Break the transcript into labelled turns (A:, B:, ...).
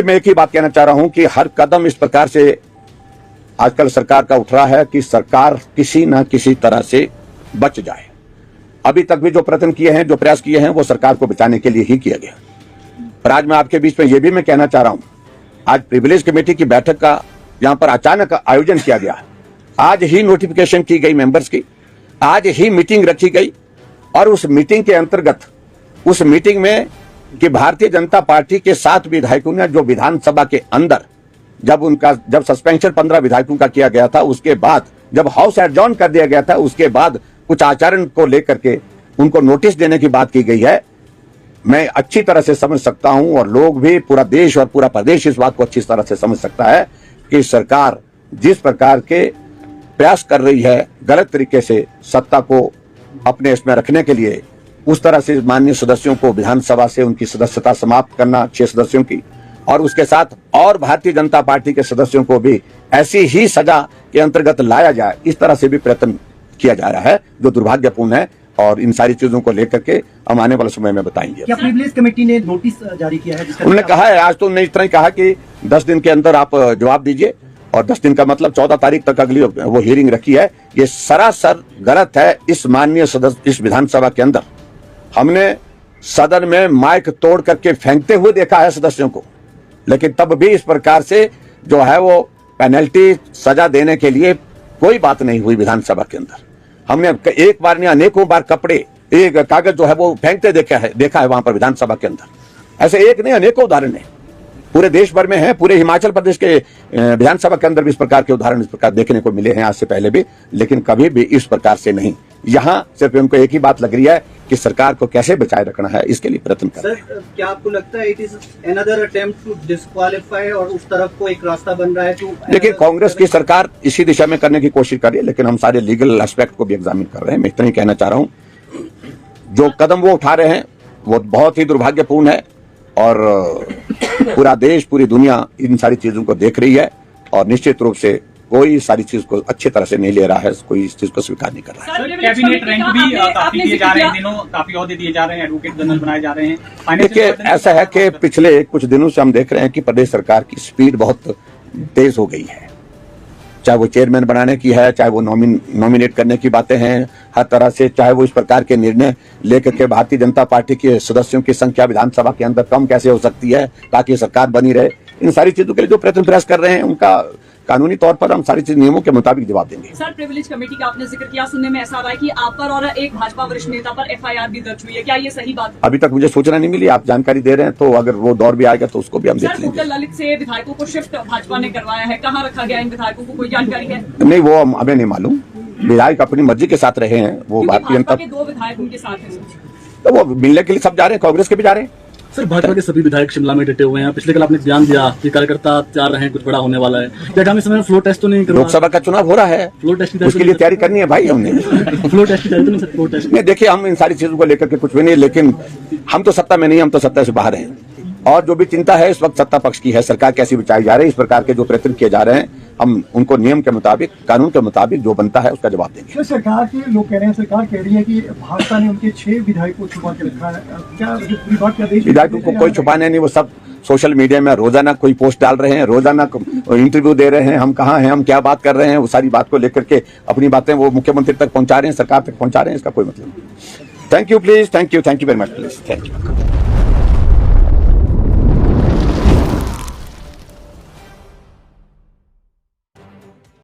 A: देखिए, मैं एक ही बात कहना चाह रहा हूं कि हर कदम इस प्रकार से आजकल सरकार का उठ रहा है कि सरकार किसी न किसी तरह से बच जाए। अभी तक भी जो प्रयत्न किए हैं, जो प्रयास किए हैं, वो सरकार को बचाने के लिए ही किया गया। पर आज मैं आपके बीच में ये भी मैं कहना चाह रहा हूं, आज प्रिविलेज कमेटी की बैठक का यहां पर अचानक आयोजन किया गया। आज ही नोटिफिकेशन की गई मेंबर्स की, आज ही मीटिंग रखी गई और उस मीटिंग के अंतर्गत, उस मीटिंग में कि भारतीय जनता पार्टी के 7 विधायकों ने जो विधानसभा के अंदर जब सस्पेंशन 15 विधायकों का किया गया था, उसके बाद जब हाउस एडजॉर्न कर दिया गया था, उसके बाद कुछ आचरण को लेकर के उनको नोटिस देने की बात की गई है। मैं अच्छी तरह से समझ सकता हूं और लोग भी, पूरा देश और पूरा प्रदेश इस बात को अच्छी तरह से समझ सकता है कि सरकार जिस प्रकार के प्रयास कर रही है गलत तरीके से सत्ता को अपने इसमें रखने के लिए, उस तरह से माननीय सदस्यों को विधानसभा से उनकी सदस्यता समाप्त करना, 6 सदस्यों की, और उसके साथ और भारतीय जनता पार्टी के सदस्यों को भी ऐसी ही सजा के अंतर्गत लाया जाए, इस तरह से भी प्रयत्न किया जा रहा है, जो दुर्भाग्यपूर्ण है। और इन सारी चीजों को लेकर के हम आने वाले समय में बताएंगे।
B: क्या प्रिविलेज कमेटी ने नोटिस जारी किया है?
A: उन्होंने कहा है, आज तो उन्होंने इतना ही कहा कि 10 दिन के अंदर आप जवाब दीजिए, और 10 दिन का मतलब 14 तारीख तक अगली वो हियरिंग रखी है। ये सरासर गलत है। इस माननीय सदस्य, इस विधानसभा के अंदर हमने सदन में माइक तोड़ करके फेंकते हुए देखा है सदस्यों को, लेकिन तब भी इस प्रकार से जो है वो पेनल्टी, सजा देने के लिए कोई बात नहीं हुई विधानसभा के अंदर। हमने एक बार नहीं, अनेकों बार एक कागज जो है वो फेंकते देखा है वहां पर विधानसभा के अंदर। ऐसे एक नहीं, अनेकों उदाहरण है, पूरे देश भर में है। पूरे हिमाचल प्रदेश के विधानसभा के अंदर भी इस प्रकार के उदाहरण इस प्रकार देखने को मिले हैं आज से पहले भी, लेकिन कभी भी इस प्रकार से नहीं। यहाँ सिर्फ उनको एक ही बात लग रही है कि सरकार को कैसे बचाए रखना है, इसके लिए प्रयत्न कर रहे हैं।
C: सर, क्या आपको लगता है it is another attempt to disqualify और उस तरफ को एक रास्ता बन रहा है?
A: देखिए, कांग्रेस की सरकार इसी दिशा में करने की कोशिश कर रही है, लेकिन हम सारे लीगल एस्पेक्ट को भी एग्जामिन कर रहे हैं। मैं इतना ही कहना चाह रहा हूँ, जो कदम वो उठा रहे हैं वो बहुत ही दुर्भाग्यपूर्ण है, और पूरा देश, पूरी दुनिया इन सारी चीजों को देख रही है, और निश्चित रूप से कोई सारी चीज को अच्छी तरह से नहीं ले रहा है, कोई इस चीज को स्वीकार नहीं कर रहा है।
D: कैबिनेट रैंक भी काफी दिए जा रहे हैं, दिनों काफी ओहदे दिए जा रहे हैं, एडवोकेट जनरल बनाए जा रहे हैं।
A: देखिए, ऐसा है कि पिछले कुछ दिनों से हम देख रहे हैं कि प्रदेश सरकार की स्पीड बहुत तेज हो गई है, चाहे वो चेयरमैन बनाने की है, चाहे वो नॉमिनेट करने की बातें हैं, हर तरह से, चाहे वो इस प्रकार के निर्णय लेकर के भारतीय जनता पार्टी के सदस्यों की संख्या विधानसभा के अंदर कम कैसे हो सकती है ताकि सरकार बनी रहे। इन सारी चीजों के लिए जो प्रयास कर रहे हैं, उनका कानूनी तौर पर हम सारी चीज नियमों के मुताबिक जवाब देंगे।
E: सर, प्रिविलेज कमेटी का आपने जिक्र किया, सुनने में ऐसा आ रहा है कि आप पर और एक भाजपा वरिष्ठ नेता पर FIR भी दर्ज हुई है, क्या ये सही बात?
A: अभी तक मुझे सूचना नहीं मिली, आप जानकारी दे रहे हैं, तो अगर वो दौर भी आएगा तो उसको भी हम देख लेंगे।
E: ललित से विधायकों को शिफ्ट भाजपा ने करवाया है, कहाँ रखा गया इन विधायकों को, कोई जानकारी है?
A: नहीं, वो हमें नहीं मालूम। विधायक अपनी मर्जी के साथ रहे हैं, वो भारतीय जनता
E: के 2 विधायक उनके साथ हैं,
A: तो वो मिलने के लिए सब जा रहे हैं, कांग्रेस के भी जा रहे हैं।
F: सर, भाजपा के सभी विधायक शिमला में डटे हुए हैं। पिछले कल आपने बयान दिया कि कार्यकर्ता तैयार रहे, कुछ बड़ा होने वाला है। क्या आगामी समय में फ्लोर टेस्ट तो नहीं करवा?
A: लोकसभा का चुनाव हो रहा है,
F: फ्लोर टेस्ट
A: उसके लिए तैयारी करनी है भाई हमने।
F: फ्लोर टेस्ट की तैयारी तो नहीं सर? फ्लोर टेस्ट
A: नहीं, देखिए, हम इन सारी चीजों को लेकर के कुछ भी नहीं, लेकिन हम तो सत्ता में नहीं, हम तो सत्ता से बाहर हैं, और जो भी चिंता है इस वक्त सत्ता पक्ष की है, सरकार कैसी बचाई जा रही है, इस प्रकार के जो प्रयत्न किए जा रहे हैं, हम उनको नियम के मुताबिक, कानून के मुताबिक जो बनता है उसका जवाब देंगे।
B: सरकार के लोग कह रहे हैं, सरकार कह रही है कि भाजपा ने उनके 6 विधायकों को छुपा के रखा है। क्या पूरी बात क्या?
A: विधायकों को कोई छुपाने नहीं, वो सब सोशल मीडिया में रोजाना कोई पोस्ट डाल रहे हैं, रोजाना इंटरव्यू दे रहे हैं, हम कहाँ हैं, हम क्या बात कर रहे हैं, वो सारी बात को लेकर के अपनी बातें वो मुख्यमंत्री तक पहुंचा रहे हैं, सरकार तक पहुंचा रहे हैं, इसका कोई मतलब नहीं। Thank you please, thank you very much please, thank you.